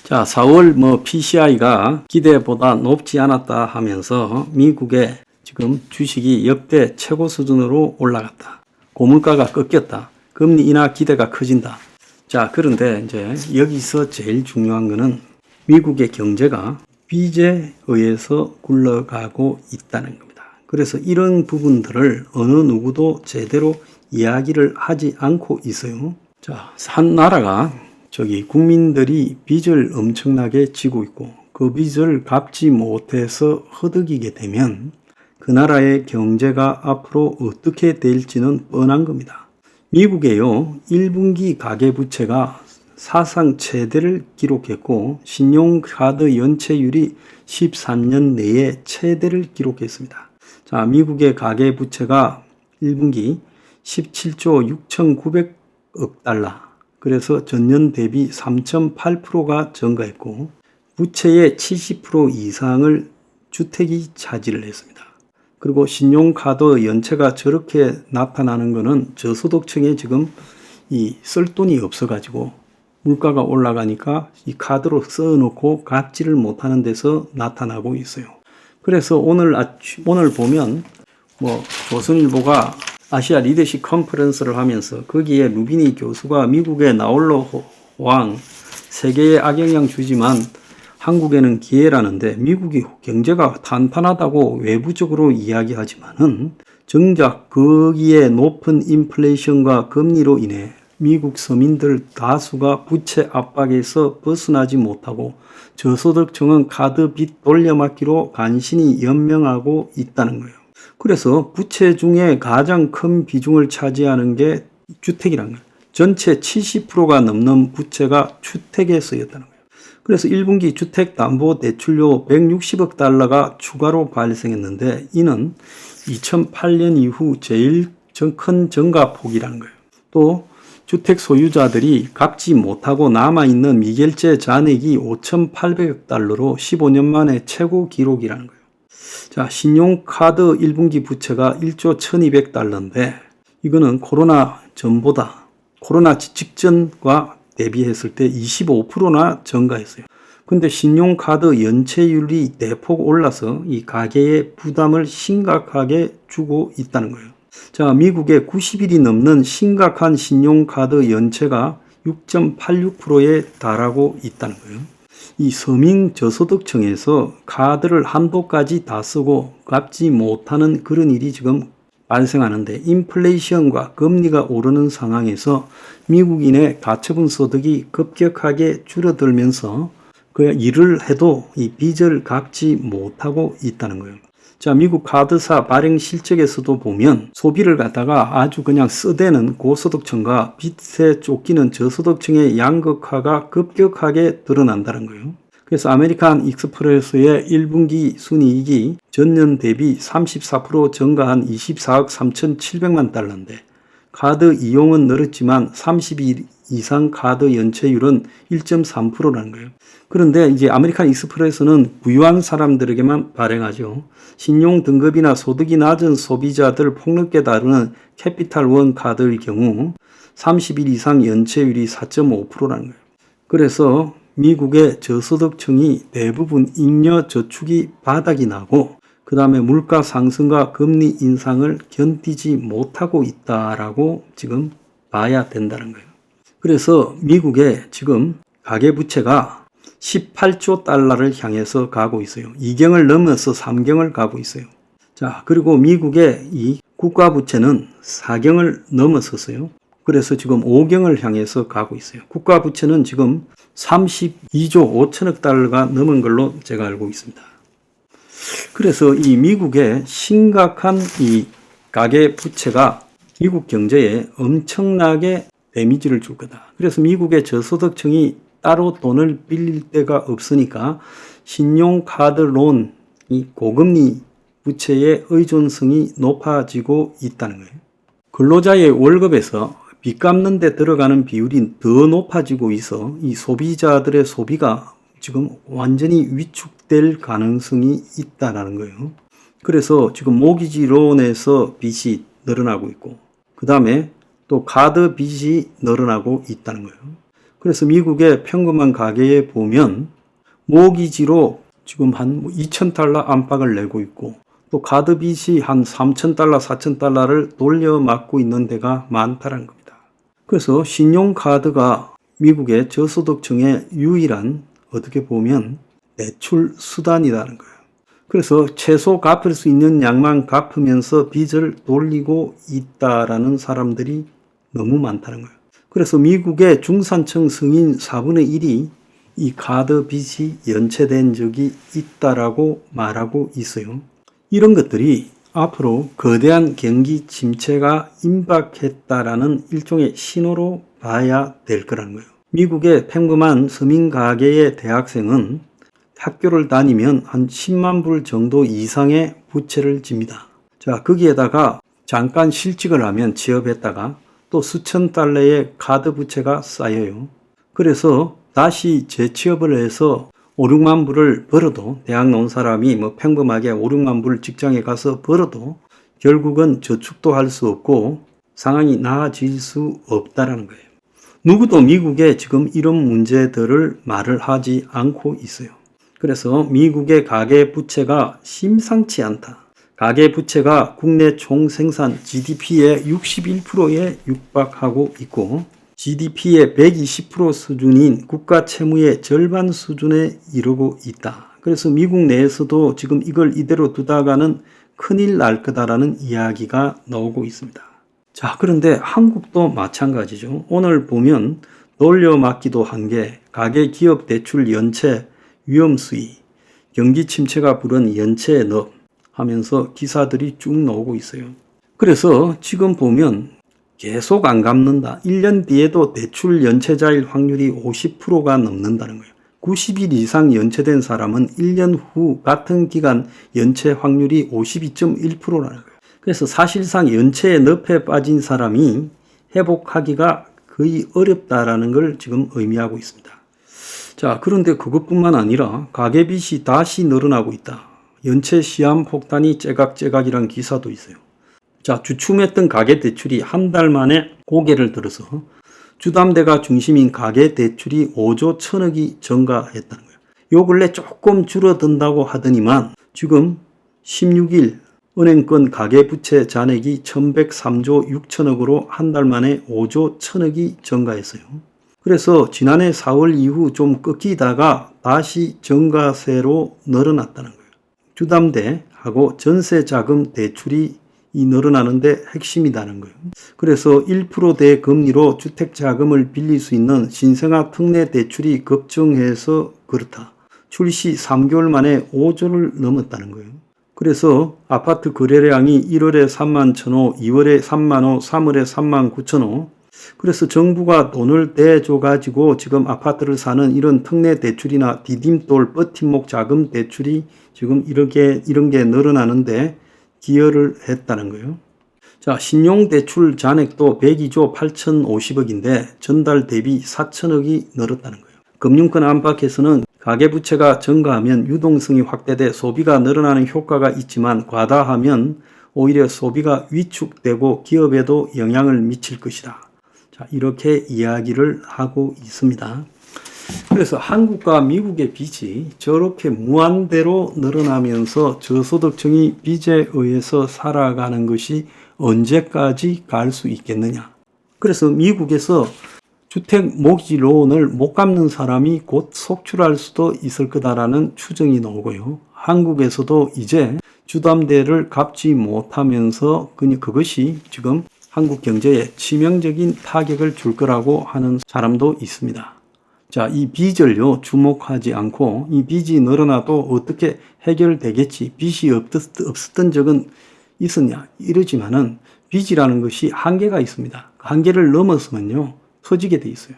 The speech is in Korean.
자, 4월 PCI가 기대보다 높지 않았다 하면서 미국의 지금 주식이 역대 최고 수준으로 올라갔다. 고물가가 꺾였다. 금리 인하 기대가 커진다. 자, 그런데 이제 여기서 제일 중요한 거는 미국의 경제가 빚에 의해서 굴러가고 있다는 겁니다. 그래서 이런 부분들을 어느 누구도 제대로 이야기를 하지 않고 있어요. 자, 한 나라가 국민들이 빚을 엄청나게 지고 있고 그 빚을 갚지 못해서 허덕이게 되면 그 나라의 경제가 앞으로 어떻게 될지는 뻔한 겁니다. 미국에요, 1분기 가계부채가 사상 최대를 기록했고 신용카드 연체율이 13년 내에 최대를 기록했습니다. 자, 미국의 가계부채가 1분기 17조 6,900억 달러, 그래서 전년 대비 3.8%가 증가했고 부채의 70% 이상을 주택이 차지를 했습니다. 그리고 신용카드 연체가 저렇게 나타나는 것은 저소득층에 지금 쓸 돈이 없어가지고 물가가 올라가니까 이 카드로 써놓고 갚지를 못하는 데서 나타나고 있어요. 그래서 오늘 보면 조선일보가 아시아 리더십 컨퍼런스를 하면서 거기에 루비니 교수가 미국의 나홀로 호황 세계에 악영향 주지만 한국에는 기회라는데 미국이 경제가 탄탄하다고 외부적으로 이야기하지만은 정작 거기에 높은 인플레이션과 금리로 인해 미국 서민들 다수가 부채 압박에서 벗어나지 못하고 저소득층은 카드 빚 돌려막기로 간신히 연명하고 있다는 거예요. 그래서 부채 중에 가장 큰 비중을 차지하는 게 주택이라는 거예요. 전체 70%가 넘는 부채가 주택에 쓰였다는 거예요. 그래서 1분기 주택담보대출료 160억 달러가 추가로 발생했는데 이는 2008년 이후 제일 큰 증가폭이라는 거예요. 또 주택 소유자들이 갚지 못하고 남아있는 미결제 잔액이 5,800억 달러로 15년 만에 최고 기록이라는 거예요. 자, 신용카드 1분기 부채가 1조 1200달러인데 이거는 코로나 전보다 코로나 직전과 대비했을 때 25%나 증가했어요. 근데 신용카드 연체율이 대폭 올라서 이 가계의 부담을 심각하게 주고 있다는 거예요. 자, 미국의 90일이 넘는 심각한 신용카드 연체가 6.86%에 달하고 있다는 거예요. 이 서민 저소득층에서 카드를 한도까지 다 쓰고 갚지 못하는 그런 일이 지금 발생하는데 인플레이션과 금리가 오르는 상황에서 미국인의 가처분 소득이 급격하게 줄어들면서 그 일을 해도 이 빚을 갚지 못하고 있다는 거예요. 자, 미국 카드사 발행 실적에서도 보면 소비를 갖다가 아주 그냥 써대는 고소득층과 빚에 쫓기는 저소득층의 양극화가 급격하게 드러난다는 거예요. 그래서 아메리칸 익스프레스의 1분기 순이익이 전년 대비 34% 증가한 24억 3,700만 달러인데 카드 이용은 늘었지만 30일 이상 카드 연체율은 1.3%라는 거예요. 그런데 이제 아메리칸 익스프레스는 부유한 사람들에게만 발행하죠. 신용 등급이나 소득이 낮은 소비자들 폭넓게 다루는 캐피탈1 카드의 경우 30일 이상 연체율이 4.5%라는 거예요. 그래서 미국의 저소득층이 대부분 잉여 저축이 바닥이 나고 그 다음에 물가 상승과 금리 인상을 견디지 못하고 있다라고 지금 봐야 된다는 거예요. 그래서 미국의 지금 가계부채가 18조 달러를 향해서 가고 있어요. 2경을 넘어서 3경을 가고 있어요. 자, 그리고 미국의 이 국가부채는 4경을 넘어섰어요. 그래서 지금 5경을 향해서 가고 있어요. 국가부채는 지금 32조 5천억 달러가 넘은 걸로 제가 알고 있습니다. 그래서 이 미국의 심각한 이 가계부채가 미국 경제에 엄청나게 데미지를 줄 거다. 그래서 미국의 저소득층이 따로 돈을 빌릴 데가 없으니까 신용카드론, 이 고금리 부채의 의존성이 높아지고 있다는 거예요. 근로자의 월급에서 빚 갚는 데 들어가는 비율이 더 높아지고 있어 이 소비자들의 소비가 지금 완전히 위축될 가능성이 있다는 거예요. 그래서 지금 모기지론에서 빚이 늘어나고 있고 그 다음에 또 카드 빚이 늘어나고 있다는 거예요. 그래서 미국의 평범한 가게에 보면 모기지로 지금 한 $2,000 안팎을 내고 있고 또 카드 빚이 한 $3,000, $4,000를 돌려막고 있는 데가 많다는 겁니다. 그래서 신용카드가 미국의 저소득층의 유일한 어떻게 보면 대출 수단이라는 거예요. 그래서 최소 갚을 수 있는 양만 갚으면서 빚을 돌리고 있다라는 사람들이 너무 많다는 거예요. 그래서 미국의 중산층 성인 4분의 1이 이 카드 빚이 연체된 적이 있다라고 말하고 있어요. 이런 것들이 앞으로 거대한 경기 침체가 임박했다라는 일종의 신호로 봐야 될 거라는 거예요. 미국의 평범한 서민 가계의 대학생은 학교를 다니면 한 10만 불 정도 이상의 부채를 집니다. 자, 거기에다가 잠깐 실직을 하면 취업했다가 또 수천 달러의 카드 부채가 쌓여요. 그래서 다시 재취업을 해서 5, 6만 불을 벌어도 대학 나온 사람이 평범하게 5, 6만 불 직장에 가서 벌어도 결국은 저축도 할 수 없고 상황이 나아질 수 없다라는 거예요. 누구도 미국에 지금 이런 문제들을 말을 하지 않고 있어요. 그래서 미국의 가계 부채가 심상치 않다. 가계 부채가 국내 총생산 GDP의 61%에 육박하고 있고 GDP의 120% 수준인 국가 채무의 절반 수준에 이르고 있다. 그래서 미국 내에서도 지금 이걸 이대로 두다가는 큰일 날 거다라는 이야기가 나오고 있습니다. 자, 그런데 한국도 마찬가지죠. 오늘 보면 돌려막기도 한계, 가계 기업 대출 연체, 위험 수위, 경기 침체가 부른 연체의 늪 하면서 기사들이 쭉 나오고 있어요. 그래서 지금 보면 계속 안 갚는다. 1년 뒤에도 대출 연체자일 확률이 50%가 넘는다는 거예요. 90일 이상 연체된 사람은 1년 후 같은 기간 연체 확률이 52.1%라는 거예요. 그래서 사실상 연체의 늪에 빠진 사람이 회복하기가 거의 어렵다라는 걸 지금 의미하고 있습니다. 자, 그런데 그것뿐만 아니라 가계빚이 다시 늘어나고 있다. 연체 시한 폭탄이 째각째각이란 기사도 있어요. 자, 주춤했던 가계대출이 한 달 만에 고개를 들어서 주담대가 중심인 가계대출이 5조 1천억이 증가했다는 거예요. 요 근래 조금 줄어든다고 하더니만 지금 16일 은행권 가계부채 잔액이 1103조 6천억으로 한 달 만에 5조 1천억이 증가했어요. 그래서 지난해 4월 이후 좀 꺾이다가 다시 증가세로 늘어났다는 거예요. 주담대하고 전세자금 대출이 늘어나는데 핵심이라는 거예요. 그래서 1%대 금리로 주택자금을 빌릴 수 있는 신생아 특례 대출이 급증해서 그렇다. 출시 3개월 만에 5조를 넘었다는 거예요. 그래서 아파트 거래량이 1월에 3만 1,000호, 2월에 3만 호, 3월에 3만 9천 호. 그래서 정부가 돈을 대줘 가지고 지금 아파트를 사는 이런 특례 대출이나 디딤돌 버팀목 자금 대출이 지금 이런 게 늘어나는데 기여를 했다는 거예요. 자, 신용대출 잔액도 102조 8,050억인데 전달 대비 4천억이 늘었다는 거예요. 금융권 안팎에서는 가계부채가 증가하면 유동성이 확대돼 소비가 늘어나는 효과가 있지만 과다하면 오히려 소비가 위축되고 기업에도 영향을 미칠 것이다. 자, 이렇게 이야기를 하고 있습니다. 그래서 한국과 미국의 빚이 저렇게 무한대로 늘어나면서 저소득층이 빚에 의해서 살아가는 것이 언제까지 갈 수 있겠느냐. 그래서 미국에서 주택 모기지론을 못 갚는 사람이 곧 속출할 수도 있을 거다라는 추정이 나오고요. 한국에서도 이제 주담대를 갚지 못하면서 그것이 지금 한국 경제에 치명적인 타격을 줄 거라고 하는 사람도 있습니다. 자, 이 빚을요, 주목하지 않고 이 빚이 늘어나도 어떻게 해결되겠지, 빚이 없었던 적은 있었냐 이러지만은 빚이라는 것이 한계가 있습니다. 한계를 넘어서면요 터지게 돼 있어요.